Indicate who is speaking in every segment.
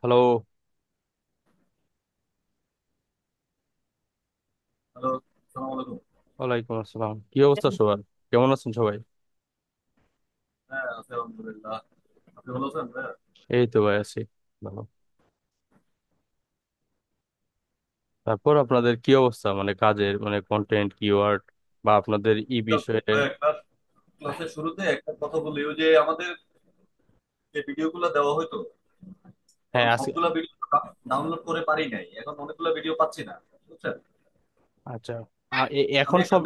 Speaker 1: Hello.
Speaker 2: Hello, আসসালামু আলাইকুম।
Speaker 1: ওয়ালাইকুম আসসালাম, কি অবস্থা সবার? কেমন আছেন সবাই?
Speaker 2: হ্যাঁ, আছি আলহামদুলিল্লাহ। আপনি ভালো আছেন ভাইয়া?
Speaker 1: এই তো ভাই আছি ভালো। তারপর আপনাদের কি অবস্থা, মানে কাজের, মানে কন্টেন্ট কিওয়ার্ড বা আপনাদের ই
Speaker 2: তো
Speaker 1: বিষয়ে?
Speaker 2: ভাইয়া, ক্লাসের শুরুতে একটা কথা বলি, ওই যে আমাদের যে ভিডিও গুলো দেওয়া হতো,
Speaker 1: হ্যাঁ
Speaker 2: এখন
Speaker 1: আজকে।
Speaker 2: সবগুলা ভিডিও ডাউনলোড করে পারি নাই, এখন অনেকগুলো ভিডিও পাচ্ছি না, বুঝছেন?
Speaker 1: আচ্ছা।
Speaker 2: আমি
Speaker 1: এখন
Speaker 2: একটা
Speaker 1: সব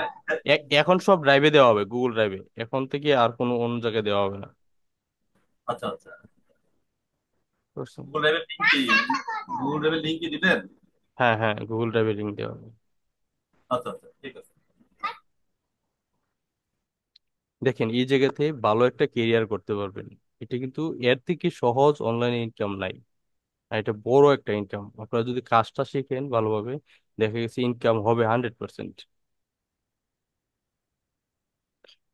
Speaker 1: এখন সব ড্রাইভে দেওয়া হবে, গুগল ড্রাইভে। এখন থেকে আর কোনো অন্য জায়গায় দেওয়া হবে না।
Speaker 2: আচ্ছা আচ্ছা,
Speaker 1: বুঝছেন?
Speaker 2: গুগল ড্রাইভের লিঙ্ক কি? গুগল ড্রাইভের লিঙ্ক কি দিবেন?
Speaker 1: হ্যাঁ হ্যাঁ, গুগল ড্রাইভে লিঙ্ক দেওয়া হবে।
Speaker 2: আচ্ছা আচ্ছা, ঠিক আছে।
Speaker 1: দেখেন, এই জায়গাতে ভালো একটা কেরিয়ার করতে পারবেন। এটা কিন্তু এর থেকে সহজ অনলাইনে ইনকাম নাই। আর এটা বড় একটা ইনকাম, আপনারা যদি কাজটা শিখেন ভালোভাবে, দেখা গেছে ইনকাম হবে 100%।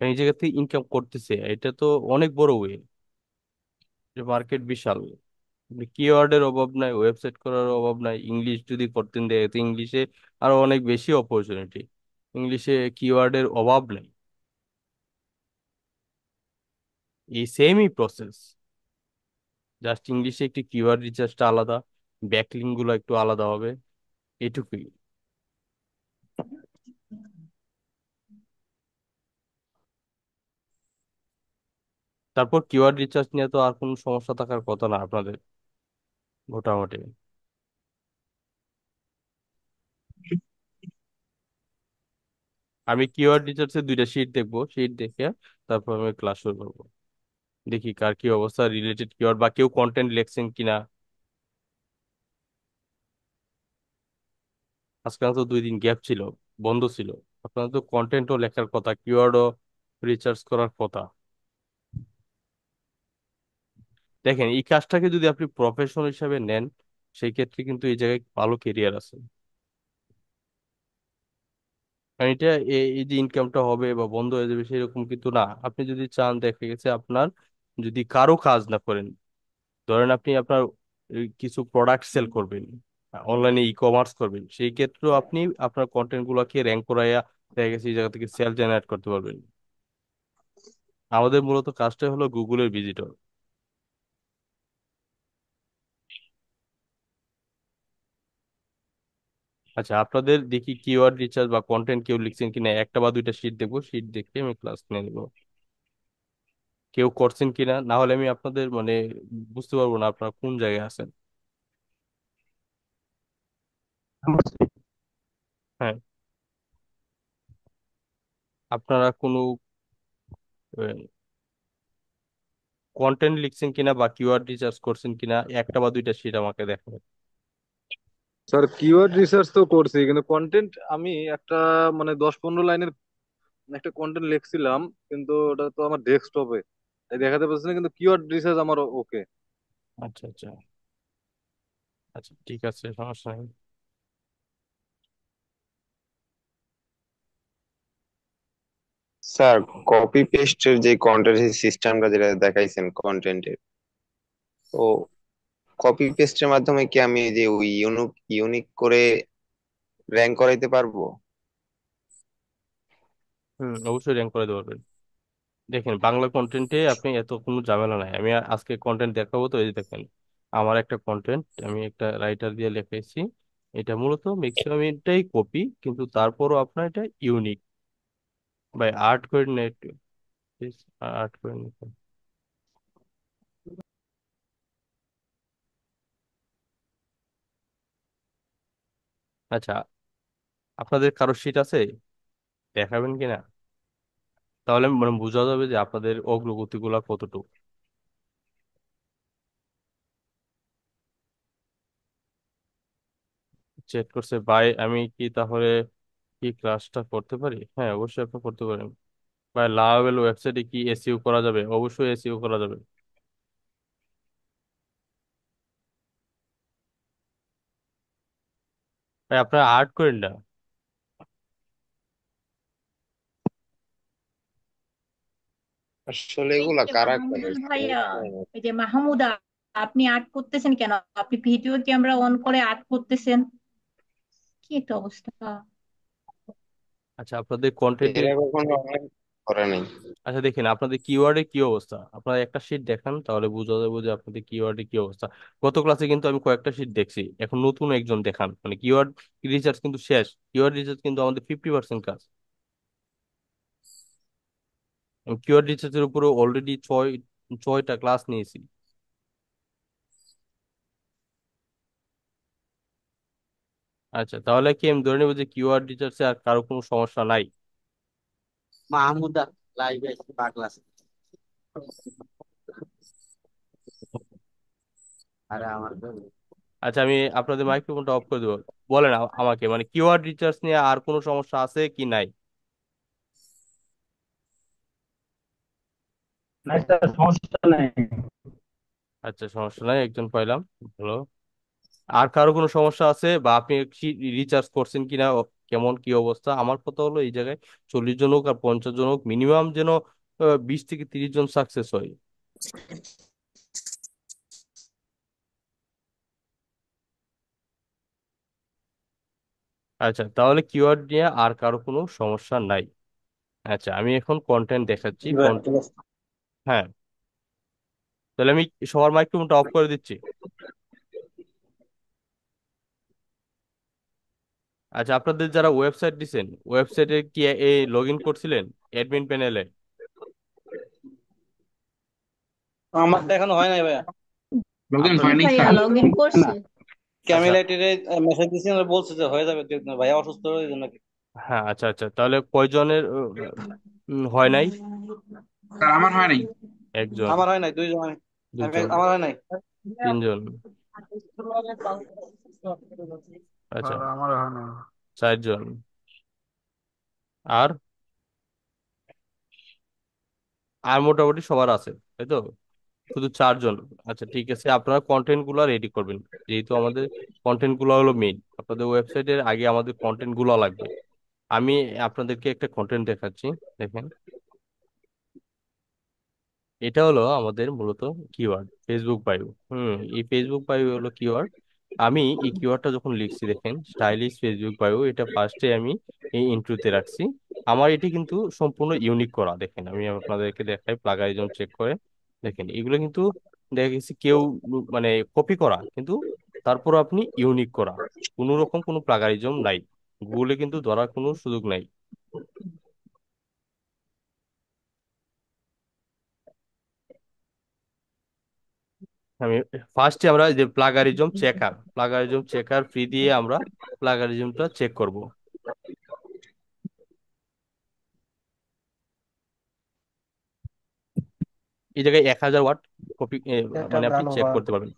Speaker 1: এই জায়গা থেকে ইনকাম করতেছে, এটা তো অনেক বড় ওয়ে। মার্কেট বিশাল। কিওয়ার্ডের অভাব নাই, ওয়েবসাইট করার অভাব নাই। ইংলিশ যদি করতেন দেয় তো ইংলিশে আরো অনেক বেশি অপরচুনিটি। ইংলিশে কিওয়ার্ডের অভাব নাই। এই সেমই প্রসেস, জাস্ট ইংলিশে একটি কিওয়ার্ড রিসার্চটা আলাদা, ব্যাকলিঙ্ক গুলো একটু আলাদা হবে, এটুকুই। তারপর কিওয়ার্ড রিসার্চ নিয়ে তো আর কোনো সমস্যা থাকার কথা না আপনাদের, মোটামুটি। আমি কিওয়ার্ড রিসার্চের দুইটা শিট দেখবো, শিট দেখে তারপর আমি ক্লাস শুরু করবো। দেখি কার কি অবস্থা, রিলেটেড কিওয়ার্ড বা কেউ কন্টেন্ট লেখছেন কিনা। আজকাল তো 2 দিন গ্যাপ ছিল, বন্ধ ছিল। আপনার তো কন্টেন্টও লেখার কথা, কিওয়ার্ডও রিসার্চ করার কথা। দেখেন, এই কাজটাকে যদি আপনি প্রফেশন হিসাবে নেন, সেই ক্ষেত্রে কিন্তু এই জায়গায় ভালো কেরিয়ার আছে। কারণ এটা এই যে ইনকামটা হবে বা বন্ধ হয়ে যাবে সেরকম কিন্তু না। আপনি যদি চান, দেখা গেছে আপনার যদি কারো কাজ না করেন, ধরেন আপনি আপনার কিছু প্রোডাক্ট সেল করবেন, অনলাইনে ই কমার্স করবেন, সেই ক্ষেত্রেও আপনি আপনার কন্টেন্ট গুলাকে র্যাঙ্ক করাইয়া দেখা গেছে এই জায়গা থেকে সেল জেনারেট করতে পারবেন। আমাদের মূলত কাজটাই হলো গুগলের ভিজিটর। আচ্ছা, আপনাদের দেখি কিওয়ার্ড রিসার্চ বা কন্টেন্ট কেউ লিখছেন কিনা, একটা বা দুইটা শিট দেখবো, শিট দেখে আমি ক্লাস নিয়ে নিবো। কেউ করছেন কিনা, না হলে আমি আপনাদের মানে বুঝতে পারবো না আপনারা কোন জায়গায় আছেন। হ্যাঁ, আপনারা কোনো কন্টেন্ট লিখছেন কিনা বা কিওয়ার্ড রিসার্চ করছেন কিনা, একটা বা দুইটা শিট আমাকে দেখাবেন।
Speaker 3: স্যার কিওয়ার্ড রিসার্চ তো করছি, কিন্তু কন্টেন্ট আমি একটা মানে 10-15 লাইনের একটা কন্টেন্ট লিখছিলাম, কিন্তু ওটা তো আমার ডেস্কটপে তাই দেখাতে পারছি না, কিন্তু কিওয়ার্ড রিসার্চ আমার ওকে।
Speaker 1: আচ্ছা আচ্ছা। আচ্ছা ঠিক আছে, সমস্যা নেই।
Speaker 4: স্যার, কপি পেস্টের যে কন্টেন্ট সিস্টেমটা যেটা দেখাইছেন কন্টেন্টের, তো কপি পেস্টের মাধ্যমে কি আমি এই যে ওই ইউনিক ইউনিক করে র্যাঙ্ক করাইতে পারবো?
Speaker 1: অবশ্যই র্যাঙ্ক করে দেওয়া পারবেন। দেখেন, বাংলা কন্টেন্টে আপনি এত কোনো ঝামেলা নাই। আমি আজকে কন্টেন্ট দেখাবো, তো এই যে দেখেন, আমার একটা কন্টেন্ট আমি একটা রাইটার দিয়ে লিখেছি। এটা মূলত ম্যাক্সিমাম এটাই কপি, কিন্তু তারপরও আপনার এটা ইউনিক। বাই আর্ট করে নেট, আর্ট করে নিতে। আচ্ছা, আপনাদের কারো শিট আছে, দেখাবেন কিনা? তাহলে মানে বোঝা যাবে যে আপনাদের অগ্রগতি গুলা কতটুকু। চেক করছে ভাই, আমি কি তাহলে কি ক্লাসটা করতে পারি? হ্যাঁ অবশ্যই আপনি করতে পারেন। ভাই, লাভেল ওয়েবসাইটে কি এসইও করা যাবে? অবশ্যই এসইও করা যাবে। ভাই আপনারা আর্ট করেন না?
Speaker 4: আসলে
Speaker 5: এই
Speaker 4: এগুলা
Speaker 5: যে
Speaker 4: কারা করে
Speaker 5: মাহমুদুল
Speaker 4: স্যার,
Speaker 5: ভাইয়া,
Speaker 4: বুঝলাম না।
Speaker 5: এই যে মাহমুদা, আপনি আর্ট করতেছেন কেন? আপনি ভিডিও ক্যামেরা অন করে আর্ট করতেছেন, কি একটা অবস্থা!
Speaker 1: আচ্ছা আপনাদের কন্টেন্টের,
Speaker 4: এরা কখনো অনলাইন করে নাই।
Speaker 1: আচ্ছা দেখেন আপনাদের কিওয়ার্ডের কি অবস্থা, আপনারা একটা শিট দেখান তাহলে বোঝা যাবে যে আপনাদের কিওয়ার্ডের কি অবস্থা। গত ক্লাসে কিন্তু আমি কয়েকটা শিট দেখছি, এখন নতুন একজন দেখান, মানে কিওয়ার্ড রিসার্চ কিন্তু শেষ, কিওয়ার্ড রিসার্চ কিন্তু আমাদের 50% কাজ। আমি কিওয়ার্ড রিসার্চের উপরে অলরেডি ছয়টা ক্লাস নিয়েছি। আচ্ছা তাহলে কি আমি ধরে নেবো যে কিওয়ার্ড রিসার্চে আর কারো কোনো সমস্যা নাই?
Speaker 6: মাহমুদা লাইভে পাগলা। আরে আমার তো
Speaker 1: আচ্ছা আমি আপনাদের মাইক্রোফোনটা অফ করে দেবো। বলেন আমাকে, মানে কিওয়ার্ড রিসার্চ নিয়ে আর কোনো সমস্যা আছে কি নাই?
Speaker 6: নাই স্যার, সমস্যা নাই।
Speaker 1: আচ্ছা সমস্যা নাই, একজন পাইলাম, ভালো। আর কারো কোনো সমস্যা আছে বা আপনি রিচার্জ করছেন কিনা, কেমন কি অবস্থা? আমার কথা হলো এই জায়গায় 40 জন হোক আর 50 জন হোক, মিনিমাম যেন 20 থেকে 30 জন সাকসেস হয়। আচ্ছা তাহলে কিওয়ার্ড নিয়ে আর কারো কোনো সমস্যা নাই। আচ্ছা আমি এখন কন্টেন্ট দেখাচ্ছি
Speaker 6: জি ভাই, ঠিক আছে।
Speaker 1: হ্যাঁ, তাহলে আমি সবার মাইক্রোফোনটা অফ করে দিচ্ছি। আচ্ছা আপনাদের যারা ওয়েবসাইট দিছেন, ওয়েবসাইটে কি এই লগ ইন করছিলেন অ্যাডমিন প্যানেলে?
Speaker 6: আমার দেখানো হয় নাই ভাইয়া।
Speaker 1: আপনার,
Speaker 5: ভাইয়া লগ ইন
Speaker 6: না,
Speaker 5: করছে।
Speaker 1: আচ্ছা
Speaker 6: ক্যামিলাইটের মেসেজ দিছি, ওরা বলছে যে হয়ে যাবে দুই একদিন। ভাইয়া অসুস্থ এই জন্য কি।
Speaker 1: হ্যাঁ, আচ্ছা আচ্ছা তাহলে কয়জনের হয় নাই?
Speaker 7: স্যার আমার হয় নাই।
Speaker 1: একজন,
Speaker 6: আমার হয় নাই, দুইজন।
Speaker 1: দুইজন,
Speaker 6: আমার হয় নাই।
Speaker 1: 3জন, আচ্ছা
Speaker 7: স্যার আমার হয় নাই।
Speaker 1: 4জন, আর আর মোটামুটি সবার আছে, তাই তো? শুধু 4জন। আচ্ছা ঠিক আছে, আপনারা কন্টেন্ট গুলো রেডি করবেন, যেহেতু আমাদের কন্টেন্ট গুলো হলো মেইন। আপনাদের ওয়েবসাইটের আগে আমাদের কন্টেন্ট গুলো লাগবে। আমি আপনাদেরকে একটা কন্টেন্ট দেখাচ্ছি, দেখেন। এটা হলো আমাদের মূলত কিওয়ার্ড ফেসবুক বায়ো। এই ফেসবুক বায়ো হলো কিওয়ার্ড। আমি এই কিওয়ার্ডটা যখন লিখছি, দেখেন স্টাইলিশ ফেসবুক বায়ো, এটা ফার্স্টে আমি এই ইন্ট্রোতে রাখছি। আমার এটি কিন্তু সম্পূর্ণ ইউনিক করা, দেখেন আমি আপনাদেরকে দেখাই প্লাগারিজম চেক করে। দেখেন এগুলো কিন্তু দেখা গেছে কেউ মানে কপি করা, কিন্তু তারপর আপনি ইউনিক করা, কোনো রকম কোনো প্লাগারিজম নাই, গুগলে কিন্তু ধরার কোনো সুযোগ নাই। আমি ফার্স্টে আমরা যে প্লাগারিজম চেকার ফ্রি দিয়ে আমরা প্লাগারিজমটা চেক করব। এই জায়গায় 1000 ওয়াট কপি,
Speaker 6: একটা
Speaker 1: মানে আপনি
Speaker 6: গান
Speaker 1: চেক করতে পারবেন।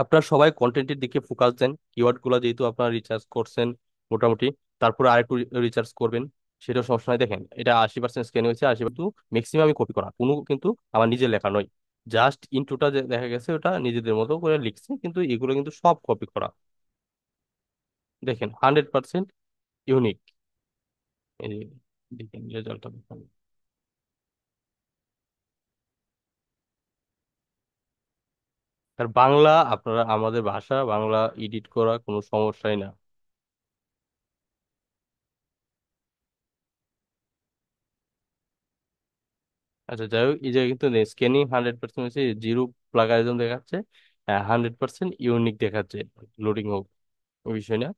Speaker 1: আপনার সবাই কন্টেন্টের দিকে ফোকাস দেন, কিওয়ার্ড গুলো যেহেতু আপনারা রিসার্চ করছেন মোটামুটি, তারপরে আরেকটু রিসার্চ করবেন, সেটা সবসময় দেখেন। এটা 80% স্ক্যান হয়েছে, 80 কিন্তু ম্যাক্সিমামই কপি করা, কোনো কিন্তু আমার নিজের লেখা নয়। জাস্ট ইন্টুটা যে দেখা গেছে ওটা নিজেদের মতো করে লিখছে, কিন্তু এগুলো কিন্তু সব কপি করা। দেখেন 100% ইউনিক। এই যে দেখেন রেজাল্টটা দেখেন। আর বাংলা, আপনারা আমাদের ভাষা বাংলা এডিট করা কোনো সমস্যাই না। আচ্ছা যাই হোক, এই জায়গায় কিন্তু স্ক্যানিং 100% হচ্ছে, জিরো প্লাগারিজম দেখাচ্ছে, 100% ইউনিক দেখাচ্ছে। লোডিং হোক, ওই বিষয় না।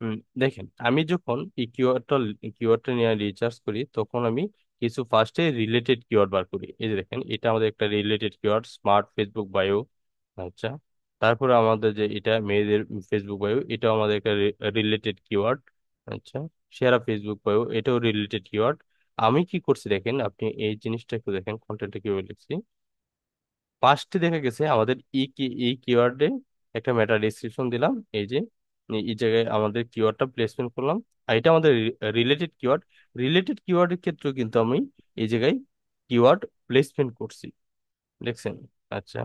Speaker 1: হম, দেখেন আমি যখন এই কিওয়ার্ডটা নিয়ে রিসার্চ করি, তখন আমি কিছু ফার্স্টে রিলেটেড কিওয়ার্ড বার করি। এই যে দেখেন এটা আমাদের একটা related keyword, smart Facebook bio. আচ্ছা, তারপরে আমাদের যে এটা মেয়েদের ফেসবুক বায়ো, এটাও আমাদের একটা রিলেটেড কিওয়ার্ড। আচ্ছা, সেরা ফেসবুক বায়ো, এটাও রিলেটেড কিওয়ার্ড। আমি কি করছি দেখেন, আপনি এই জিনিসটা একটু দেখেন, কন্টেন্টটা কিভাবে লিখছি। ফার্স্টে দেখা গেছে আমাদের এই কিওয়ার্ডে একটা মেটা ডেসক্রিপশন দিলাম, এই যে এই জায়গায় আমাদের কিওয়ার্ডটা প্লেসমেন্ট করলাম। আর এটা আমাদের রিলেটেড কিওয়ার্ড। রিলেটেড কিওয়ার্ডের ক্ষেত্রেও কিন্তু আমি এই জায়গায় কিওয়ার্ড প্লেসমেন্ট করছি, দেখছেন? আচ্ছা,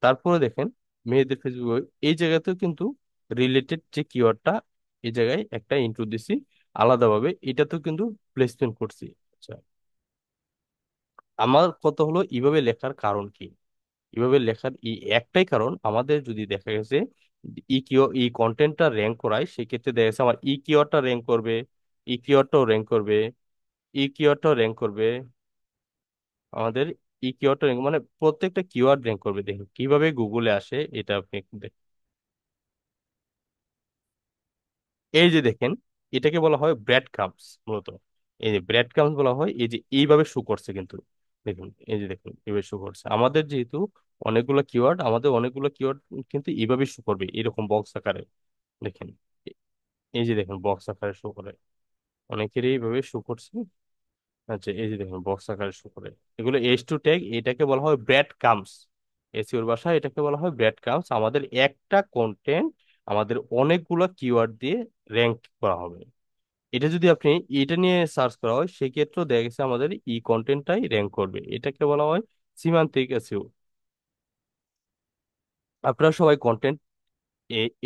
Speaker 1: তারপরে দেখেন মেয়েদের ফেসবুক, এই জায়গাতেও কিন্তু রিলেটেড যে কিওয়ার্ডটা এই জায়গায় একটা ইনটু দিছি আলাদাভাবে, এটা তো কিন্তু প্লেসমেন্ট করছি। আচ্ছা, আমার কথা হলো এইভাবে লেখার কারণ কি? এভাবে লেখার এই একটাই কারণ, আমাদের যদি দেখা গেছে এই কন্টেন্টটা র্যাঙ্ক করায়, সেক্ষেত্রে দেখা গেছে আমার ই কিওয়ার্ডটা র্যাঙ্ক করবে, ই কিওয়ার্ডটাও র্যাঙ্ক করবে, ই কিওয়ার্ডটাও র্যাঙ্ক করবে, আমাদের ই কিওয়ার্ডটা র্যাঙ্ক মানে প্রত্যেকটা কিওয়ার্ড র্যাঙ্ক করবে। দেখুন কিভাবে গুগলে আসে, এটা আপনি একটু দেখুন। এই যে দেখেন, এটাকে বলা হয় ব্রেড ক্রাম্বস মূলত। এই যে ব্রেড ক্রাম্বস বলা হয়, এই যে এইভাবে শো করছে কিন্তু। দেখুন এই যে দেখুন এইভাবে শো করছে, আমাদের যেহেতু অনেকগুলো কিওয়ার্ড কিন্তু এইভাবে শো করবে, এরকম বক্স আকারে। দেখেন এই যে দেখুন বক্স আকারে শো করে, অনেকেরই এইভাবে শো করছে। আচ্ছা এই যে দেখুন বক্স আকারে শো করে, এগুলো H2 ট্যাগ, এটাকে বলা হয় ব্রেড ক্রাম্বস। এসইওর ভাষায় এটাকে বলা হয় ব্রেড ক্রাম্বস। আমাদের একটা কন্টেন্ট আমাদের অনেকগুলো কিওয়ার্ড দিয়ে র্যাঙ্ক করা হবে। এটা যদি আপনি এটা নিয়ে সার্চ করা হয়, সেক্ষেত্রেও দেখা গেছে আমাদের এই কন্টেন্টটাই র্যাঙ্ক করবে। এটাকে বলা হয় সীমান্তিক এসইও। আপনারা সবাই কন্টেন্ট,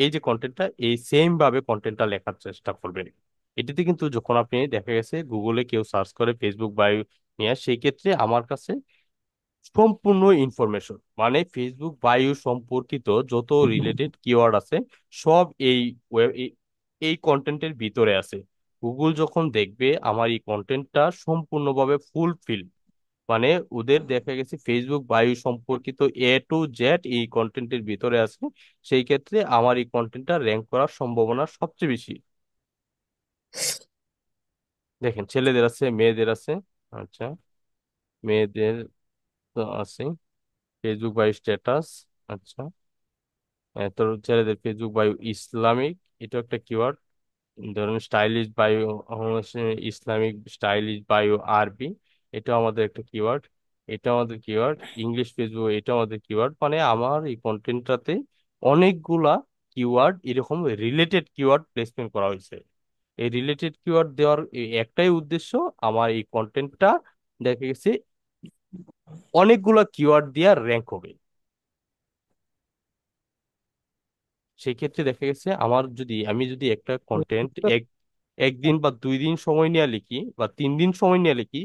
Speaker 1: এই যে কন্টেন্টটা, এই সেম ভাবে কন্টেন্টটা লেখার চেষ্টা করবেন। এটিতে কিন্তু যখন আপনি দেখা গেছে গুগলে কেউ সার্চ করে ফেসবুক বায়ো নিয়ে, সেই ক্ষেত্রে আমার কাছে সম্পূর্ণ ইনফরমেশন মানে ফেসবুক বায়ো সম্পর্কিত যত রিলেটেড কিওয়ার্ড আছে, সব এই কন্টেন্টের ভিতরে আছে। গুগল যখন দেখবে আমার এই কন্টেন্টটা সম্পূর্ণভাবে ফুলফিল, মানে ওদের দেখা গেছে ফেসবুক বায়ু সম্পর্কিত A to Z এই কন্টেন্টের ভিতরে আছে, সেই ক্ষেত্রে আমার এই কন্টেন্টটা র্যাঙ্ক করার সম্ভাবনা সবচেয়ে বেশি। দেখেন ছেলেদের আছে, মেয়েদের আছে। আচ্ছা, মেয়েদের তো আছে ফেসবুক বায়ু স্ট্যাটাস। আচ্ছা, তো ছেলেদের ফেসবুক বায়ু ইসলামিক, এটা একটা কিওয়ার্ড। ধরুন স্টাইলিশ বায়ু ইসলামিক স্টাইলিশ বায়ু আরবি, এটা আমাদের একটা কিওয়ার্ড। এটা আমাদের কিওয়ার্ড ইংলিশ ফেসবুক, এটা আমাদের কিওয়ার্ড। মানে আমার এই কন্টেন্টটাতে অনেকগুলা কিওয়ার্ড এরকম রিলেটেড কিওয়ার্ড প্লেসমেন্ট করা হয়েছে। এই রিলেটেড কিওয়ার্ড দেওয়ার এই একটাই উদ্দেশ্য, আমার এই কন্টেন্টটা দেখা গেছে অনেকগুলা কিওয়ার্ড দিয়ে র্যাঙ্ক হবে। সেই ক্ষেত্রে দেখা গেছে আমি যদি একটা কন্টেন্ট একদিন বা 2 দিন সময় নিয়ে লিখি বা 3 দিন সময় নিয়ে লিখি,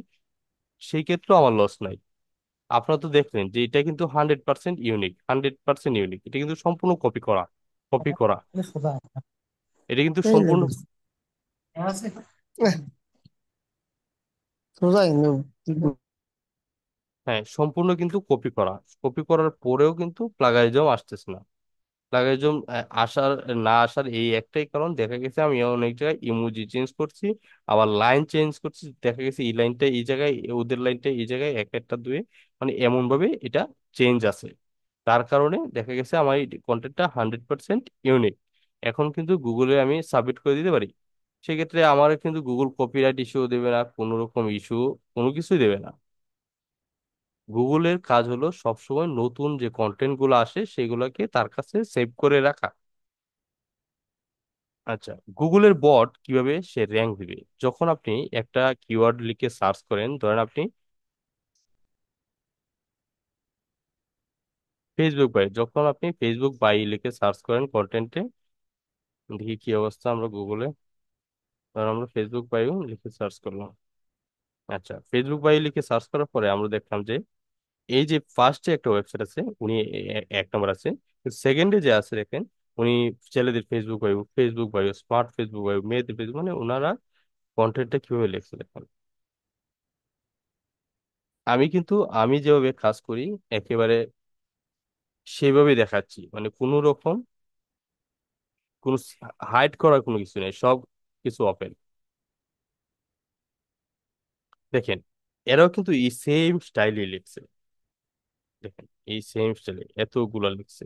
Speaker 1: সেই ক্ষেত্রেও আমার লস নাই। আপনারা তো দেখলেন যে এটা কিন্তু 100% ইউনিক, 100% ইউনিক, এটা কিন্তু সম্পূর্ণ কপি করা। এটা কিন্তু সম্পূর্ণ, হ্যাঁ সম্পূর্ণ কিন্তু কপি করা। কপি করার পরেও কিন্তু প্লাগারিজম আসতেছে না। প্লাগারিজম আসার এই একটাই কারণ, দেখা গেছে আমি অনেক জায়গায় ইমোজি চেঞ্জ করছি, আবার লাইন চেঞ্জ করছি, দেখা গেছে এই লাইনটা এই জায়গায়, ওদের লাইনটা এই জায়গায়, এক একটা দুয়ে, মানে এমন ভাবে এটা চেঞ্জ আছে। তার কারণে দেখা গেছে আমার এই কন্টেন্টটা 100% ইউনিক। এখন কিন্তু গুগলে আমি সাবমিট করে দিতে পারি, সেক্ষেত্রে আমার কিন্তু গুগল কপিরাইট ইস্যু দেবে না, কোনো রকম ইস্যু কোনো কিছুই দেবে না। গুগলের কাজ হলো সবসময় নতুন যে কন্টেন্ট গুলো আসে সেগুলোকে তার কাছে সেভ করে রাখা। আচ্ছা, গুগলের বট কিভাবে সে র্যাঙ্ক দিবে? যখন আপনি একটা কিওয়ার্ড লিখে সার্চ করেন, ধরেন আপনি যখন আপনি ফেসবুক বাই লিখে সার্চ করেন কন্টেন্টে, দেখি কি অবস্থা আমরা গুগলে। ধরেন আমরা ফেসবুক বায়ো লিখে সার্চ করলাম। আচ্ছা, ফেসবুক বায়ো লিখে সার্চ করার পরে আমরা দেখলাম যে এই যে ফার্স্টে একটা ওয়েবসাইট আছে, উনি এক নম্বর আছে। সেকেন্ডে যে আছে দেখেন, উনি ছেলেদের Facebook bio smart Facebook bio, মেয়েদের ফেসবুক, মানে ওনারা কন্টেন্টটা কিভাবে লিখছে দেখেন। আমি কিন্তু আমি যেভাবে কাজ করি একেবারে সেভাবেই দেখাচ্ছি, মানে কোনো রকম কোনো হাইড করার কোনো কিছু নেই, সব কিছু ওপেন। দেখেন এরাও কিন্তু এই সেম স্টাইলে লিখছে। দেখেন এই সেম স্টাইলে এতগুলা লিখছে,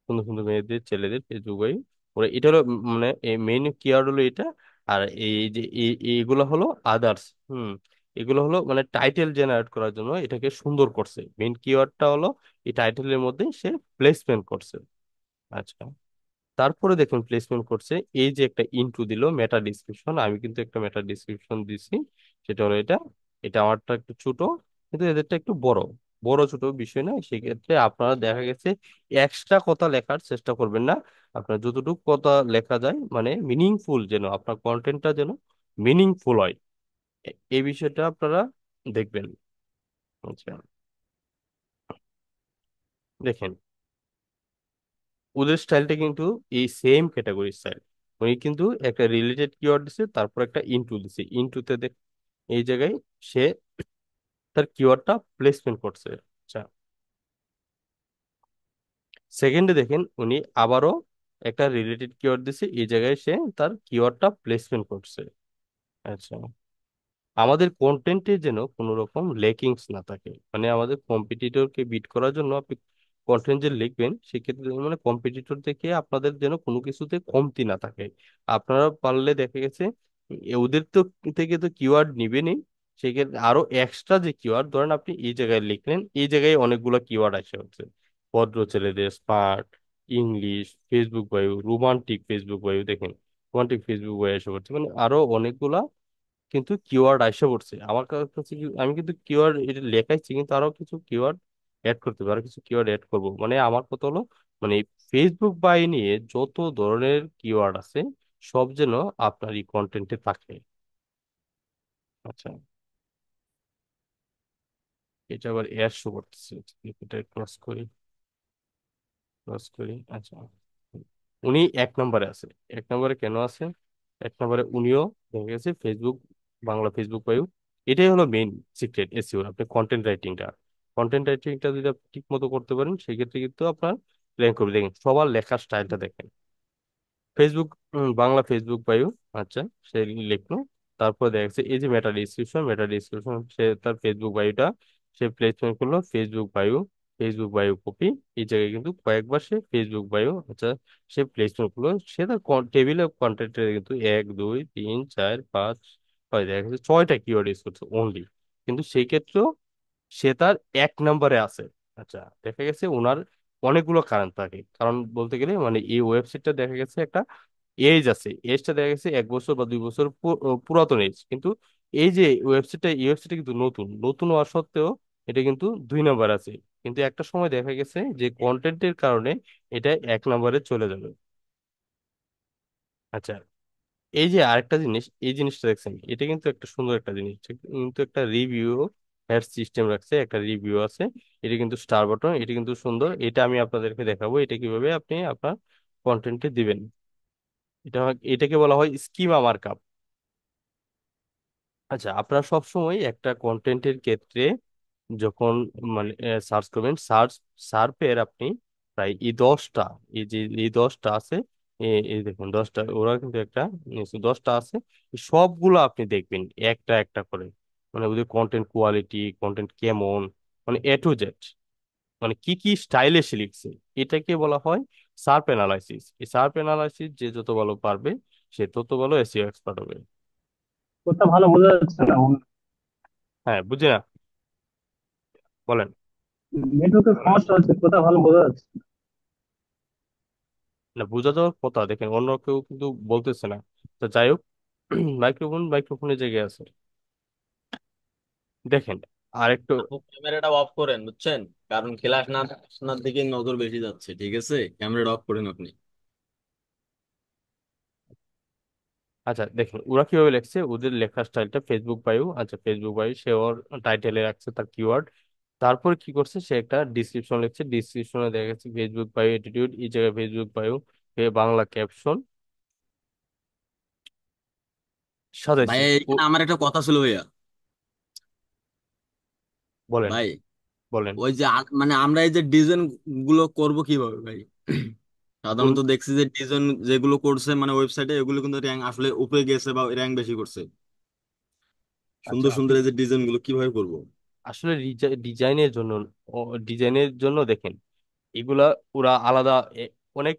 Speaker 1: সুন্দর সুন্দর মেয়েদের ছেলেদের ফেসবুক বায়ো। ওরা এটা হলো মানে মেইন কিওয়ার্ড হলো এটা। আর এই যে এইগুলো হলো আদার্স। এগুলো হলো মানে টাইটেল জেনারেট করার জন্য এটাকে সুন্দর করছে। মেইন কিওয়ার্ডটা হলো এই টাইটেলের মধ্যে সে প্লেসমেন্ট করছে। আচ্ছা, তারপরে দেখুন প্লেসমেন্ট করছে এই যে একটা ইন্ট্রো দিল মেটা ডিসক্রিপশন, আমি কিন্তু একটা মেটা ডিসক্রিপশন দিছি। সেটা হলো এটা, এটা আমারটা একটু ছোট কিন্তু এদেরটা একটু বড়। বড় ছোট বিষয় না, সেক্ষেত্রে আপনারা দেখা গেছে এক্সট্রা কথা লেখার চেষ্টা করবেন না। আপনার যতটুকু কথা লেখা যায় মানে মিনিংফুল, যেন আপনার কন্টেন্টটা যেন মিনিংফুল হয়, এই বিষয়টা আপনারা দেখবেন। আচ্ছা, দেখেন ওদের স্টাইলটা কিন্তু এই সেম ক্যাটাগরি স্টাইল। উনি কিন্তু একটা রিলেটেড কিওয়ার্ড দিছে, তারপর একটা ইনটু দিছে, ইনটুতে দেখ এই জায়গায় সে তার কিওয়ার্ডটা প্লেসমেন্ট করছে। আচ্ছা, সেকেন্ডে দেখেন উনি আবারও একটা রিলেটেড কিওয়ার্ড দিছে, এই জায়গায় সে তার কিওয়ার্ডটা প্লেসমেন্ট করছে। আচ্ছা, আমাদের কন্টেন্টে যেন কোনো রকম লেকিংস না থাকে, মানে আমাদের কম্পিটিটরকে বিট করার জন্য আপনি কন্টেন্ট যে লিখবেন সেক্ষেত্রে মানে কম্পিটিটর থেকে আপনাদের যেন কোনো কিছুতে কমতি না থাকে। আপনারা পারলে দেখা গেছে ওদের তো থেকে তো কিওয়ার্ড নিবেনই, সেক্ষেত্রে আরো এক্সট্রা যে কিওয়ার্ড ধরেন আপনি এই জায়গায় লিখলেন, এই জায়গায় অনেকগুলো কিওয়ার্ড আসে হচ্ছে ভদ্র ছেলেদের, স্মার্ট, ইংলিশ, ফেসবুক বায়ু, রোমান্টিক ফেসবুক বায়ু, দেখেন রোমান্টিক ফেসবুক বায়ু এসে পড়ছে, মানে আরো অনেকগুলা কিন্তু কিওয়ার্ড আইসা পড়ছে আমার কাছে। আমি কিন্তু কিওয়ার্ড এটা লেখাইছি, কিন্তু আরো কিছু কিওয়ার্ড অ্যাড করতে হবে, আরো কিছু কিওয়ার্ড অ্যাড করব। মানে আমার কথা হলো মানে ফেসবুক বাই নিয়ে যত ধরনের কিওয়ার্ড আছে সব যেন আপনার এই কন্টেন্টে থাকে। আচ্ছা, এটা আবার অ্যাড শো করতেছে, এটা ক্রস করি, ক্রস করি। আচ্ছা, উনি এক নম্বরে আছে। এক নম্বরে কেন আছে? এক নম্বরে উনিও দেখা গেছে ফেসবুক, বাংলা ফেসবুক বায়ু। এটাই হলো মেইন সিক্রেট এসইও। আপনি কন্টেন্ট রাইটিংটা যদি আপনি ঠিক মতো করতে পারেন সেক্ষেত্রে কিন্তু আপনার র্যাঙ্ক করবে। দেখেন সবার লেখার স্টাইলটা দেখেন, ফেসবুক, বাংলা ফেসবুক বায়ু। আচ্ছা, সে লিখলো, তারপর দেখা যাচ্ছে এই যে মেটা ডিসক্রিপশন সে তার ফেসবুক বায়ুটা সে প্লেসমেন্ট করলো ফেসবুক বায়ু, ফেসবুক বায়ু কপি, এই জায়গায় কিন্তু কয়েকবার সে ফেসবুক বায়ু আচ্ছা সে প্লেসমেন্ট করলো। সে তার টেবিলে কন্টেন্টে কিন্তু 1 2 3 4 5 6 দেখা যাচ্ছে 6টা কিওয়ার্ড ইউজ করছে অনলি, কিন্তু সেই ক্ষেত্রেও সে তার এক নম্বরে আছে। আচ্ছা, দেখা গেছে ওনার অনেকগুলো কারণ থাকে, কারণ বলতে গেলে মানে এই ওয়েবসাইটটা দেখা গেছে একটা এজ আছে, এজটা দেখা গেছে 1 বছর বা 2 বছর পুরাতন এজ, কিন্তু এই যে এই ওয়েবসাইটটা কিন্তু নতুন নতুন হওয়া সত্ত্বেও এটা কিন্তু 2 নম্বর আছে। কিন্তু একটা সময় দেখা গেছে যে কন্টেন্টের কারণে এটা এক নম্বরে চলে যাবে। আচ্ছা, এই যে আরেকটা জিনিস, এই জিনিসটা দেখছেন, এটা কিন্তু একটা সুন্দর একটা জিনিস, কিন্তু একটা রিভিউ এর সিস্টেম রাখছে, একটা রিভিউ আছে। এটা কিন্তু স্টার বাটন, এটা কিন্তু সুন্দর, এটা আমি আপনাদেরকে দেখাবো এটা কিভাবে আপনি আপনার কন্টেন্টে দিবেন। এটা এটাকে বলা হয় স্কিমা মার্কআপ। আচ্ছা, আপনারা সবসময় একটা কন্টেন্টের ক্ষেত্রে যখন মানে সার্চ করবেন, সার্পের আপনি প্রায় এই 10টা আছে, এই দেখুন 10টা, ওরা কিন্তু একটা 10টা আছে, এই সবগুলো আপনি দেখবেন একটা একটা করে, মানে ওদের কন্টেন্ট কোয়ালিটি, কন্টেন্ট কেমন, মানে A to Z, মানে কি কি স্টাইলে সে লিখছে, এটাকে বলা হয় সার্প অ্যানালাইসিস। এই সার্প অ্যানালাইসিস যে যত ভালো পারবে সে তত ভালো এসইও এক্সপার্ট হবে।
Speaker 8: কথা ভালো বোঝা যাচ্ছে না।
Speaker 1: হ্যাঁ, বুঝি না, বলেন।
Speaker 8: নেটওয়ার্কের সমস্যা হচ্ছে, কথা ভালো বোঝা যাচ্ছে না।
Speaker 1: না, বোঝা যাওয়ার কথা, দেখেন অন্য কেউ কিন্তু বলতেছে না। তো যাই হোক, মাইক্রোফোনের জায়গায় আছে, দেখেন আরেকটু।
Speaker 9: আপু ক্যামেরাটা অফ করেন বুঝছেন, কারণ ক্লাস না আপনার দিকে নজর বেশি যাচ্ছে, ঠিক আছে? ক্যামেরাটা অফ করেন আপনি।
Speaker 1: আচ্ছা, দেখেন ওরা কিভাবে লিখছে, ওদের লেখার স্টাইলটা ফেসবুক বায়ু। আচ্ছা, ফেসবুক বায়ু সে ওর টাইটেলে রাখছে তার কিওয়ার্ড, তারপর কি করছে সে একটা ডিসক্রিপশন লিখছে, ডিসক্রিপশনে দেখা গেছে ফেসবুক বায়ু অ্যাটিটিউড, এই জায়গায় ফেসবুক বায়ু বাংলা ক্যাপশন সাজাইছে।
Speaker 9: ভাই এখানে আমার একটা কথা ছিল ভাইয়া।
Speaker 1: বলেন,
Speaker 9: ভাই
Speaker 1: বলেন।
Speaker 9: ওই যে মানে আমরা এই যে ডিজাইন গুলো করব কিভাবে ভাই?
Speaker 1: কোন?
Speaker 9: সাধারণত দেখছি যে ডিজাইন যেগুলো করছে মানে ওয়েবসাইটে, এগুলো কিন্তু র্যাঙ্ক আসলে উপরে গেছে বা র্যাঙ্ক বেশি করছে।
Speaker 1: আচ্ছা,
Speaker 9: সুন্দর সুন্দর এই যে ডিজাইন গুলো কিভাবে করব?
Speaker 1: আসলে ডিজাইনের জন্য, ডিজাইনের জন্য দেখেন এগুলা ওরা আলাদা অনেক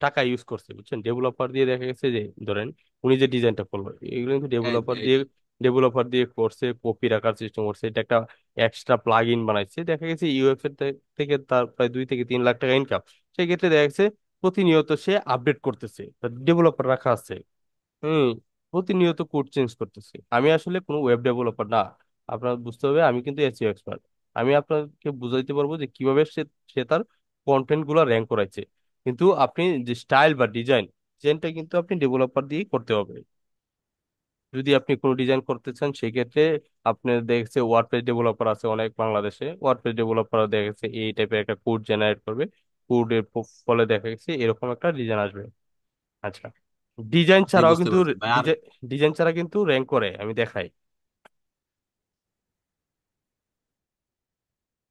Speaker 1: টাকা ইউজ করছে বুঝছেন, ডেভেলপার দিয়ে দেখা গেছে যে ধরেন উনি যে ডিজাইনটা করলো এগুলো কিন্তু
Speaker 9: হ্যাঁ হ্যাঁ।
Speaker 1: ডেভেলপার দিয়ে করছে, কপি রাখার সিস্টেম করছে, এটা একটা এক্সট্রা প্লাগ ইন বানাইছে, দেখা গেছে ইউএফএ থেকে তার প্রায় 2 থেকে 3 লাখ টাকা ইনকাম। সেই ক্ষেত্রে দেখা গেছে প্রতিনিয়ত সে আপডেট করতেছে, ডেভেলপার রাখা আছে। হম, প্রতিনিয়ত কোড চেঞ্জ করতেছে। আমি আসলে কোনো ওয়েব ডেভেলপার না, আপনার বুঝতে হবে আমি কিন্তু এসইও এক্সপার্ট। আমি আপনাকে বুঝাইতে পারবো যে কিভাবে সে সে তার কন্টেন্ট গুলা র্যাঙ্ক করাইছে। কিন্তু আপনি যে স্টাইল বা ডিজাইনটা কিন্তু আপনি ডেভেলপার দিয়েই করতে হবে। যদি আপনি কোনো ডিজাইন করতে চান সেক্ষেত্রে আপনি দেখছে ওয়ার্ডপ্রেস ডেভেলপার আছে অনেক বাংলাদেশে, ওয়ার্ডপ্রেস ডেভেলপার দেখা গেছে এই টাইপের একটা কোড জেনারেট করবে, কোডের ফলে দেখা গেছে এরকম একটা ডিজাইন আসবে। আচ্ছা, ডিজাইন
Speaker 9: জি,
Speaker 1: ছাড়াও
Speaker 9: বুঝতে
Speaker 1: কিন্তু
Speaker 9: পারছি ভাই। আর
Speaker 1: ডিজাইন ছাড়া কিন্তু র্যাঙ্ক করে, আমি দেখাই।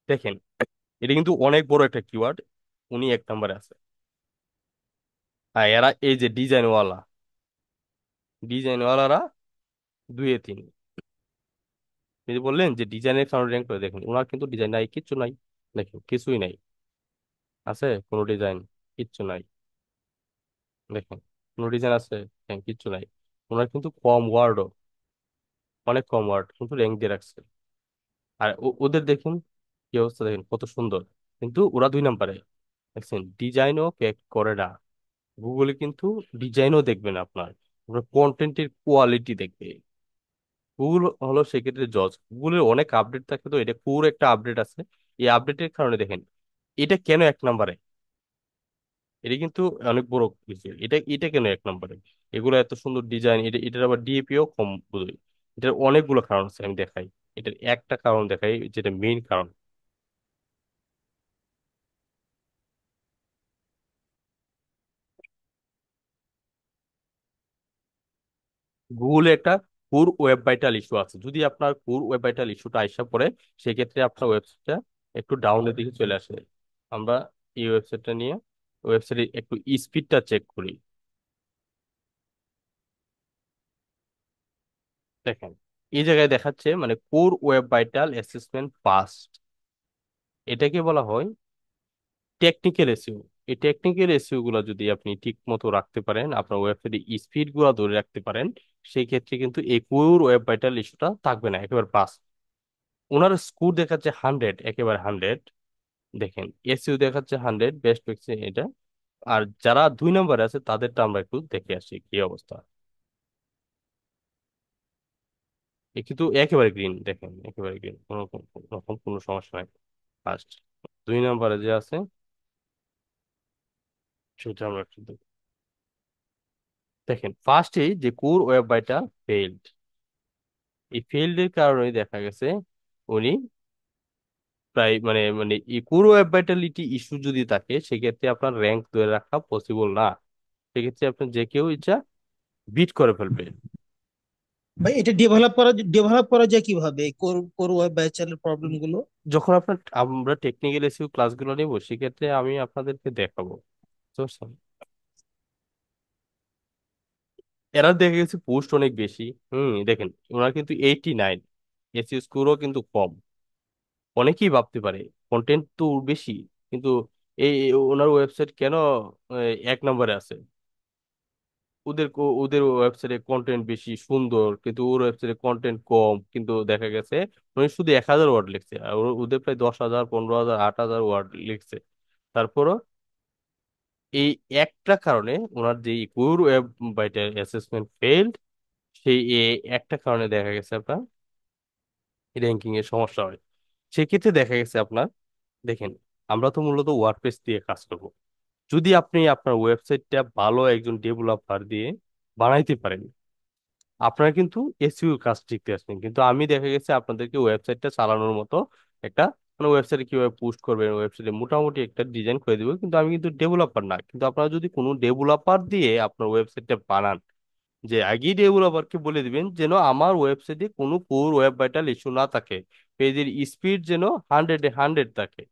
Speaker 1: দেখেন, এটা কিন্তু অনেক বড় একটা কিওয়ার্ড, উনি 1 নম্বরে আছে। আর এরা এই যে ডিজাইনওয়ালারা 2-3। যদি বললেন যে ডিজাইনের কারণে র্যাঙ্ক করে, দেখেন ওনার কিন্তু ডিজাইন নাই, কিচ্ছু নাই। দেখেন কিছুই নাই, আছে কোনো ডিজাইন? কিচ্ছু নাই। দেখেন কোনো ডিজাইন আছে? হ্যাঁ, কিচ্ছু নাই। ওনার কিন্তু কম ওয়ার্ডও, অনেক কম ওয়ার্ড কিন্তু র্যাঙ্ক দিয়ে রাখছে। আর ওদের দেখুন কি অবস্থা, দেখেন কত সুন্দর, কিন্তু ওরা 2 নম্বরে। দেখছেন, ডিজাইনও করে না। গুগলে কিন্তু ডিজাইনও দেখবে না আপনার, আপনার কন্টেন্টের কোয়ালিটি দেখবে। গুগল হলো সেক্ষেত্রে জজ। গুগলের অনেক আপডেট থাকে, তো এটা পুরো একটা আপডেট আছে। এই আপডেটের কারণে দেখেন এটা কেন 1 নম্বরে। এটা কিন্তু অনেক বড় কিছু, এটা এটা কেন 1 নম্বরে? এগুলো এত সুন্দর ডিজাইন, এটার আবার ডিএপিও কম বুঝি। এটার অনেকগুলো কারণ আছে, আমি দেখাই। এটার একটা কারণ দেখাই, যেটা মেইন কারণ। গুগলে একটা পুর ওয়েব ভাইটাল ইস্যু আছে। যদি আপনার পুর ওয়েব ভাইটাল ইস্যুটা আইসা পড়ে, সেক্ষেত্রে আপনার ওয়েবসাইটটা একটু ডাউনের দিকে চলে আসে। আমরা এই ওয়েবসাইটটা নিয়ে ওয়েবসাইটে একটু স্পিডটা চেক করি। দেখেন এই জায়গায় দেখাচ্ছে মানে core web vital assessment past, এটাকে বলা হয় টেকনিক্যাল এসইও। এই টেকনিক্যাল এসইও গুলো যদি আপনি ঠিক মতো রাখতে পারেন, আপনার ওয়েবসাইটে স্পিড গুলো ধরে রাখতে পারেন, সেই ক্ষেত্রে কিন্তু এই কোর ওয়েব ভাইটাল ইস্যুটা থাকবে না, একেবারে পাস। ওনার স্কোর দেখাচ্ছে 100, একেবারে 100। দেখেন এসইও দেখাচ্ছে 100, বেস্ট হচ্ছে এটা। আর যারা 2 নম্বরে আছে তাদেরটা আমরা একটু দেখে আসি কি অবস্থা। এ কিন্তু একেবারে গ্রিন, দেখেন একেবারে গ্রিন, কোনো রকম কোনো সমস্যা নাই। ফার্স্ট 2 নম্বরে যে আছে সেটা আমরা একটু দেখি। দেখেন ফার্স্টে যে কোর ওয়েব বাইটা ফেইল্ড, এই ফেইল্ড এর কারণে দেখা গেছে উনি প্রায় মানে মানে এই কোর ওয়েব ভাইটালিটি ইস্যু যদি থাকে, সেক্ষেত্রে আপনার র্যাঙ্ক ধরে রাখা পসিবল না। সেক্ষেত্রে আপনার যে কেউ ইচ্ছা বিট করে ফেলবে।
Speaker 10: ভাই এটা ডেভেলপ করা যায় কিভাবে কোর কোর ওয়েব ব্যাচের প্রবলেম গুলো?
Speaker 1: যখন আমরা টেকনিক্যাল ইস্যু ক্লাসগুলো নিব, সেক্ষেত্রে আমি আপনাদেরকে দেখাবো, বুঝতে পারছেন? এরা দেখে গেছে পোস্ট অনেক বেশি। দেখেন ওনার কিন্তু 89, এসইও স্কোরও কিন্তু কম। অনেকেই ভাবতে পারে কন্টেন্ট তো ওর বেশি, কিন্তু ওনার ওয়েবসাইট কেন 1 নম্বরে আছে? ওদের ওয়েবসাইটে কন্টেন্ট বেশি সুন্দর, কিন্তু ওর ওয়েবসাইটে কন্টেন্ট কম, কিন্তু দেখা গেছে উনি শুধু 1,000 ওয়ার্ড লিখছে, আর ওদের প্রায় 10,000, 15,000, 8,000 ওয়ার্ড লিখছে। তারপরও এই একটা কারণে ওনার যে পুর ওয়েব বাইটার অ্যাসেসমেন্ট ফেইল্ড, সেই একটা কারণে দেখা গেছে আপনার র্যাঙ্কিং এর সমস্যা হয়। সেক্ষেত্রে দেখা গেছে আপনার, দেখেন আমরা তো মূলত ওয়ার্ডপ্রেস দিয়ে কাজ করব। যদি আপনি আপনার ওয়েবসাইটটা ভালো একজন ডেভেলপার দিয়ে বানাইতে পারেন, আপনারা কিন্তু এসইও কাজ শিখতে আসছেন, কিন্তু আমি দেখা গেছে আপনাদেরকে ওয়েবসাইটটা চালানোর মতো একটা মানে ওয়েবসাইটে কিভাবে পোস্ট করবেন, ওয়েবসাইটে মোটামুটি একটা ডিজাইন করে দিব, কিন্তু আমি কিন্তু ডেভেলপার না। কিন্তু আপনারা যদি কোনো ডেভেলপার দিয়ে আপনার ওয়েবসাইটটা বানান, যে আগেই ডেভেলপারকে বলে দিবেন যেন আমার ওয়েবসাইটে কোনো পুর ওয়েব ভাইটাল ইস্যু না থাকে, পেজের স্পিড যেন 100-এ 100 থাকে,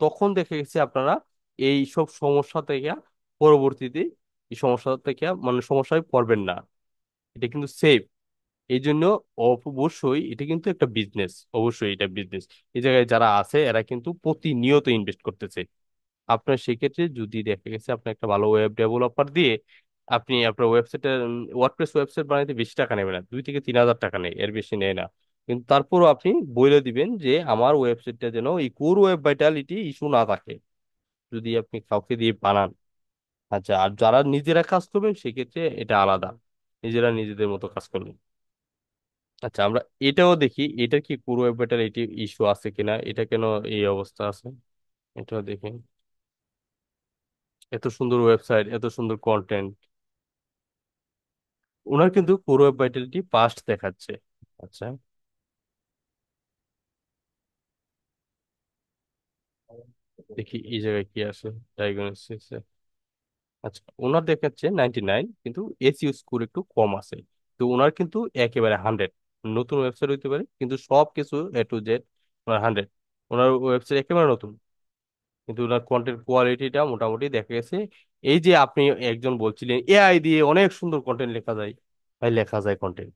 Speaker 1: তখন দেখে গেছে আপনারা এই সব সমস্যা থেকে পরবর্তীতে এই সমস্যা থেকে মানে সমস্যায় পড়বেন না। এটা কিন্তু সেফ। এই জন্য অবশ্যই এটা কিন্তু একটা বিজনেস, অবশ্যই এটা বিজনেস। এই জায়গায় যারা আছে এরা কিন্তু প্রতিনিয়ত ইনভেস্ট করতেছে। আপনার সেক্ষেত্রে যদি দেখা গেছে আপনি একটা ভালো ওয়েব ডেভেলপার দিয়ে আপনি আপনার ওয়েবসাইটে ওয়ার্ডপ্রেস ওয়েবসাইট বানাইতে বেশি টাকা নেবে না, 2 থেকে 3 হাজার টাকা নেই, এর বেশি নেয় না। কিন্তু তারপরও আপনি বলে দিবেন যে আমার ওয়েবসাইটটা যেন এই কোর ওয়েব ভাইটালিটি ইস্যু না থাকে, যদি আপনি কাউকে দিয়ে বানান। আচ্ছা, আর যারা নিজেরা কাজ করবেন সেক্ষেত্রে এটা আলাদা, নিজেরা নিজেদের মতো কাজ করবেন। আচ্ছা, আমরা এটাও দেখি, এটা কি পুরো ওয়েবসাইটের এটি ইস্যু আছে কিনা, এটা কেন এই অবস্থা আছে, এটাও দেখি। এত সুন্দর ওয়েবসাইট, এত সুন্দর কন্টেন্ট, ওনার কিন্তু পুরো ওয়েবসাইটটি পাস্ট দেখাচ্ছে। আচ্ছা, দেখি এই জায়গায় কি আছে ডায়াগনোসিস। আচ্ছা, ওনার দেখাচ্ছে 99, কিন্তু এসইউ স্কোর একটু কম আছে। তো ওনার কিন্তু একেবারে 100। নতুন ওয়েবসাইট হইতে পারে কিন্তু সব কিছু A to Z owner 100। Owner website একেবারে নতুন, কিন্তু ওনার কন্টেন্ট কোয়ালিটিটা মোটামুটি দেখা গেছে। এই যে আপনি একজন বলছিলেন এআই দিয়ে অনেক সুন্দর কন্টেন্ট লেখা যায়, ভাই লেখা যায় কন্টেন্ট,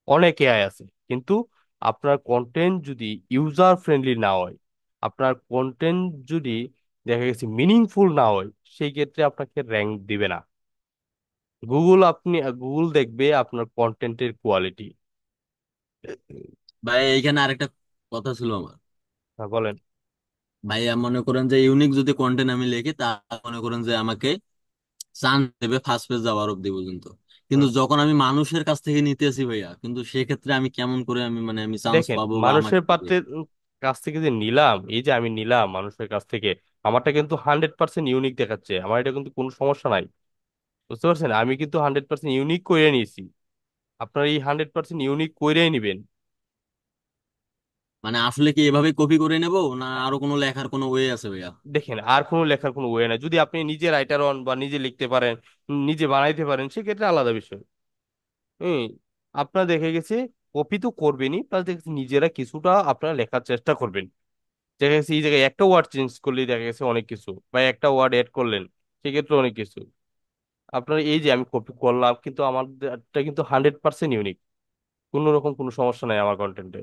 Speaker 1: অনেক এআই আছে, কিন্তু আপনার কন্টেন্ট যদি ইউজার ফ্রেন্ডলি না হয়, আপনার কন্টেন্ট যদি দেখা গেছে মিনিংফুল না হয়, সেই ক্ষেত্রে আপনাকে র্যাঙ্ক দিবে না গুগল দেখবে আপনার কন্টেন্টের কোয়ালিটি।
Speaker 9: ভাই এইখানে আরেকটা কথা ছিল আমার।
Speaker 1: হ্যাঁ, বলেন।
Speaker 9: ভাই মনে করেন যে ইউনিক যদি কন্টেন্ট আমি লিখি, তা মনে করেন যে আমাকে চান্স দেবে ফার্স্ট পেজ যাওয়ার অব্দি পর্যন্ত। কিন্তু
Speaker 1: হুম।
Speaker 9: যখন আমি মানুষের কাছ থেকে নিতেছি ভাইয়া, কিন্তু সেক্ষেত্রে আমি কেমন করে আমি মানে আমি চান্স
Speaker 1: দেখেন,
Speaker 9: পাবো বা
Speaker 1: মানুষের
Speaker 9: আমাকে দিবে?
Speaker 1: কাছ থেকে যে নিলাম, এই যে আমি নিলাম মানুষের কাছ থেকে, আমারটা কিন্তু 100% ইউনিক দেখাচ্ছে, আমার এটা কিন্তু কোনো সমস্যা নাই। বুঝতে পারছেন, আমি কিন্তু 100% ইউনিক করে নিয়েছি। আপনার এই 100% ইউনিক কইরাই নিবেন।
Speaker 9: মানে আসলে কি এভাবে কপি করে নেব, না আরো কোনো লেখার কোনো ওয়ে আছে ভাইয়া?
Speaker 1: দেখেন, আর কোনো লেখার কোনো ওয়ে নাই। যদি আপনি নিজে রাইটার হন বা নিজে লিখতে পারেন, নিজে বানাইতে পারেন, সেক্ষেত্রে আলাদা বিষয়। হম। আপনার দেখে গেছে কপি তো করবেনই, প্লাস দেখেছি নিজেরা কিছুটা আপনারা লেখার চেষ্টা করবেন। দেখা গেছে এই জায়গায় একটা ওয়ার্ড চেঞ্জ করলেই দেখা গেছে অনেক কিছু, বা একটা ওয়ার্ড এড করলেন, সেক্ষেত্রে অনেক কিছু। আপনার এই যে আমি কপি করলাম, কিন্তু আমারটা কিন্তু 100% ইউনিক, কোনো রকম কোনো সমস্যা নাই আমার কন্টেন্টে।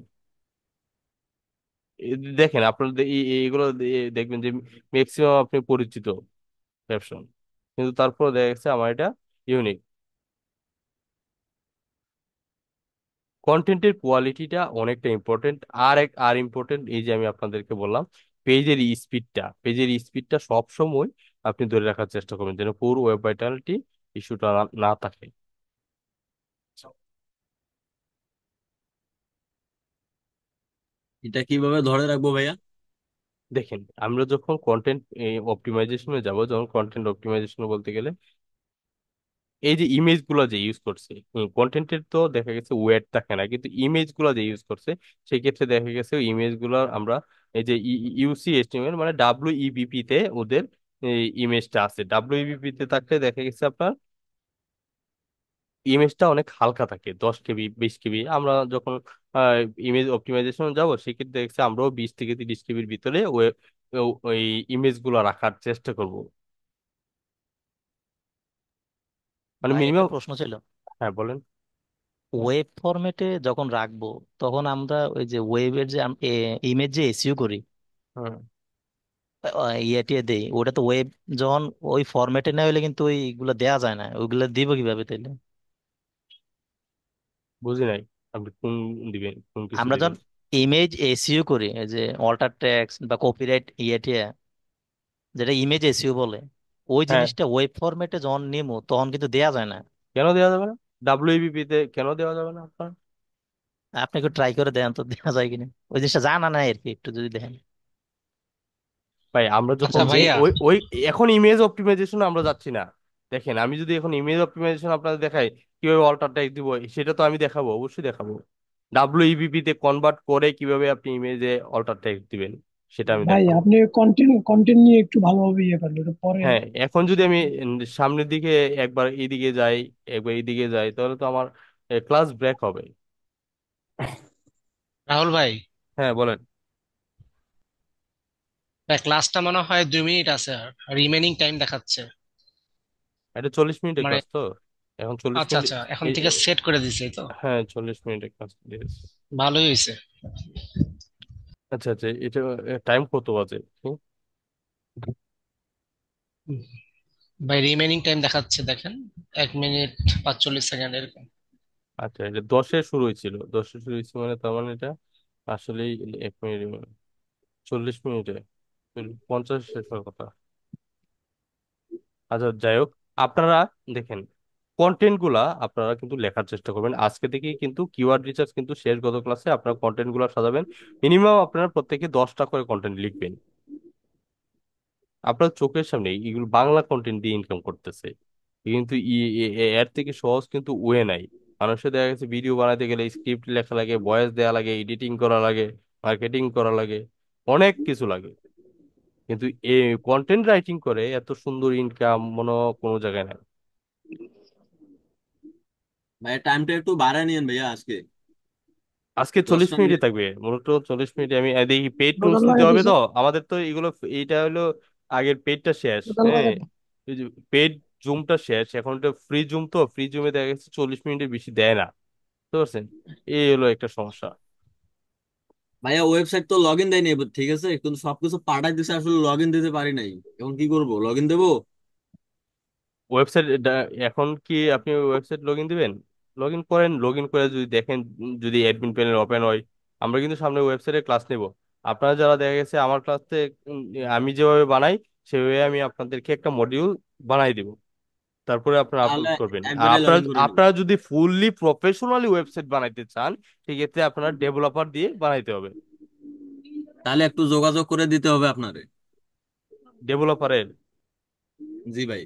Speaker 1: দেখেন আপনার এইগুলো দেখবেন যে ম্যাক্সিমাম আপনি পরিচিত ক্যাপশন, কিন্তু তারপর দেখা গেছে আমার এটা ইউনিক। কন্টেন্টের কোয়ালিটিটা অনেকটা ইম্পর্টেন্ট। আর ইম্পর্টেন্ট এই যে আমি আপনাদেরকে বললাম, পেজের স্পিডটা সব সময় আপনি ধরে রাখার চেষ্টা করবেন, যেন পুরো ওয়েব ভাইটালিটি ইস্যুটা না না থাকে।
Speaker 9: এটা কিভাবে ধরে রাখবো ভাইয়া?
Speaker 1: দেখেন, আমরা যখন কন্টেন্ট অপটিমাইজেশনে যাব, যখন কন্টেন্ট অপটিমাইজেশন বলতে গেলে এই যে ইমেজ গুলো যে ইউজ করছে, কন্টেন্টের তো দেখা গেছে ওয়েট থাকে না, কিন্তু ইমেজ গুলো যে ইউজ করছে, সেই ক্ষেত্রে দেখা গেছে ইমেজ গুলো আমরা এই যে ইউসি এস্টিমেট মানে WEBP তে ওদের ইমেজটা আছে। WEBP তে থাকলে দেখা গেছে আপনার ইমেজটা অনেক হালকা থাকে, 10 KB 20 KB। আমরা যখন ইমেজ অপটিমাইজেশন যাব, সেক্ষেত্রে দেখছি আমরাও 20 থেকে 30 KBর ভিতরে ওই ইমেজ গুলো রাখার চেষ্টা করব, মানে
Speaker 11: ভাই একটা
Speaker 1: মিনিমাম।
Speaker 11: প্রশ্ন ছিল,
Speaker 1: হ্যাঁ, বলেন।
Speaker 11: ওয়েব ফরম্যাটে যখন রাখবো তখন আমরা ওই যে ওয়েবের যে ইমেজ যে এসইও করি,
Speaker 1: হুম।
Speaker 11: ইয়েটিয়ে দেই, ওটা তো ওয়েব যখন ওই ফরম্যাটে না হলে কিন্তু ওইগুলো দেয়া যায় না, ওইগুলো দিব কিভাবে তাইলে?
Speaker 1: বুঝি নাই, আপনি কোন দিবেন, কোন কিছু
Speaker 11: আমরা
Speaker 1: দিবেন?
Speaker 11: যখন ইমেজ এসইও করি, এই যে অল্টার টেক্সট বা কপিরাইট ইয়েটিয়ে, যেটা ইমেজ এসইও বলে, ওই
Speaker 1: হ্যাঁ,
Speaker 11: জিনিসটা ওয়েব ফরম্যাটে যখন নিমু তখন কিন্তু দেয়া যায় না।
Speaker 1: কেন দেওয়া যাবে না? WEBP তে কেন দেওয়া যাবে না আপনার?
Speaker 11: আপনি একটু ট্রাই করে দেন তো দেওয়া যায় কিনা, ওই জিনিসটা জানা নাই আর কি, একটু যদি দেখেন।
Speaker 1: ভাই, আমরা যখন
Speaker 8: আচ্ছা ভাইয়া,
Speaker 1: ওই ওই এখন ইমেজ অপটিমাইজেশন আমরা যাচ্ছি না। দেখেন, আমি যদি এখন ইমেজ অপটিমাইজেশন আপনাদের দেখাই কিভাবে অল্টার টেক্সট দিব, সেটা তো আমি দেখাবো, অবশ্যই দেখাবো। WEBP তে কনভার্ট করে কিভাবে আপনি ইমেজে অল্টার টেক্সট দিবেন, সেটা আমি
Speaker 8: ভাই
Speaker 1: দেখাবো।
Speaker 8: আপনি কন্টেন্ট কন্টেন্ট নিয়ে একটু ভালোভাবে ইয়ে করেন, এটা পরে
Speaker 1: হ্যাঁ, এখন যদি আমি সামনের দিকে একবার এইদিকে যাই, একবার এইদিকে যাই, তাহলে তো আমার ক্লাস ব্রেক হবে।
Speaker 8: রাহুল ভাই।
Speaker 1: হ্যাঁ, বলেন।
Speaker 8: ক্লাসটা মনে হয় 2 মিনিট আছে, আর রিমেনিং টাইম দেখাচ্ছে।
Speaker 1: এটা 40 মিনিটের
Speaker 8: মানে
Speaker 1: ক্লাস তো, এখন চল্লিশ
Speaker 8: আচ্ছা
Speaker 1: মিনিট
Speaker 8: আচ্ছা, এখন
Speaker 1: এই
Speaker 8: থেকে সেট করে দিছে তো।
Speaker 1: হ্যাঁ, 40 মিনিটের ক্লাস দিয়েছে।
Speaker 8: ভালোই হয়েছে।
Speaker 1: আচ্ছা আচ্ছা, এটা টাইম কত বাজে?
Speaker 8: ভাই রিমেনিং টাইম দেখাচ্ছে দেখেন, 1 মিনিট 45 সেকেন্ড এরকম।
Speaker 1: আচ্ছা, এটা 10-এ শুরু হয়েছিল, 10-এ শুরু হয়েছে মানে তার মানে এটা আসলেই 1 মিনিট, 40 মিনিটে 50 শেষ হওয়ার কথা। আচ্ছা, যাই হোক, আপনারা দেখেন, কন্টেন্ট গুলা আপনারা কিন্তু লেখার চেষ্টা করবেন আজকে থেকেই, কিন্তু কিওয়ার্ড রিসার্চ কিন্তু শেষ। গত ক্লাসে আপনারা কন্টেন্ট গুলা সাজাবেন, মিনিমাম আপনারা প্রত্যেকে 10টা করে কন্টেন্ট লিখবেন। আপনার চোখের সামনে এগুলো বাংলা কন্টেন্ট দিয়ে ইনকাম করতেছে, কিন্তু এর থেকে সহজ কিন্তু ওয়ে নাই। মানুষের দেখা গেছে ভিডিও বানাতে গেলে স্ক্রিপ্ট লেখা লাগে, ভয়েস দেওয়া লাগে, এডিটিং করা লাগে, মার্কেটিং করা লাগে, অনেক কিছু লাগে। কিন্তু এ কন্টেন্ট রাইটিং করে এত সুন্দর ইনকাম মনে হয় কোনো জায়গায় নাই।
Speaker 9: ভাইয়া টাইমটা একটু বাড়ায় নিয়েন ভাইয়া আজকে।
Speaker 1: আজকে 40
Speaker 9: 10টা
Speaker 1: মিনিটে
Speaker 9: মিনিট
Speaker 1: থাকবে মূলত, 40 মিনিটে আমি দেখি পেইড টুলস
Speaker 10: টোটাল
Speaker 1: নিতে
Speaker 10: লাগাই
Speaker 1: হবে
Speaker 10: দিয়েছে,
Speaker 1: তো আমাদের তো এগুলো। এইটা হলো আগের পেইডটা শেষ,
Speaker 10: টোটাল
Speaker 1: হ্যাঁ।
Speaker 10: লাগাই
Speaker 1: পেইড জুমটা শেষ, এখন এটা ফ্রি জুম, তো ফ্রি জুমে দেখা গেছে 40 মিনিটের বেশি দেয় না, বুঝতে পারছেন? এই হলো একটা সমস্যা।
Speaker 9: ভাইয়া ওয়েবসাইট তো লগ ইন দেয়নি এবার, ঠিক আছে, কিন্তু সবকিছু পাঠাই দিছে, আসলে লগ ইন দিতে পারি নাই। এখন কি করব, লগ ইন দেবো?
Speaker 1: ওয়েবসাইট এখন কি আপনি ওয়েবসাইট লগ ইন দিবেন? লগ ইন করেন, লগ ইন করে যদি দেখেন যদি অ্যাডমিন প্যানেল ওপেন হয়, আমরা কিন্তু সামনে ওয়েবসাইটে ক্লাস নেব। আপনারা যারা দেখা গেছে আমার ক্লাসে, আমি যেভাবে বানাই সেভাবে আমি আপনাদেরকে একটা মডিউল বানাই দিব, তারপরে আপনারা
Speaker 9: তাহলে
Speaker 1: আপলোড করবেন। আর
Speaker 9: একবারে লগ
Speaker 1: আপনারা
Speaker 9: ইন করে নিবো।
Speaker 1: আপনারা যদি ফুললি প্রফেশনালি ওয়েবসাইট বানাইতে চান, সেক্ষেত্রে আপনারা ডেভেলপার দিয়ে বানাইতে হবে।
Speaker 9: তাহলে একটু যোগাযোগ করে দিতে হবে আপনারে।
Speaker 1: ডেভেলপারের
Speaker 9: জি ভাই।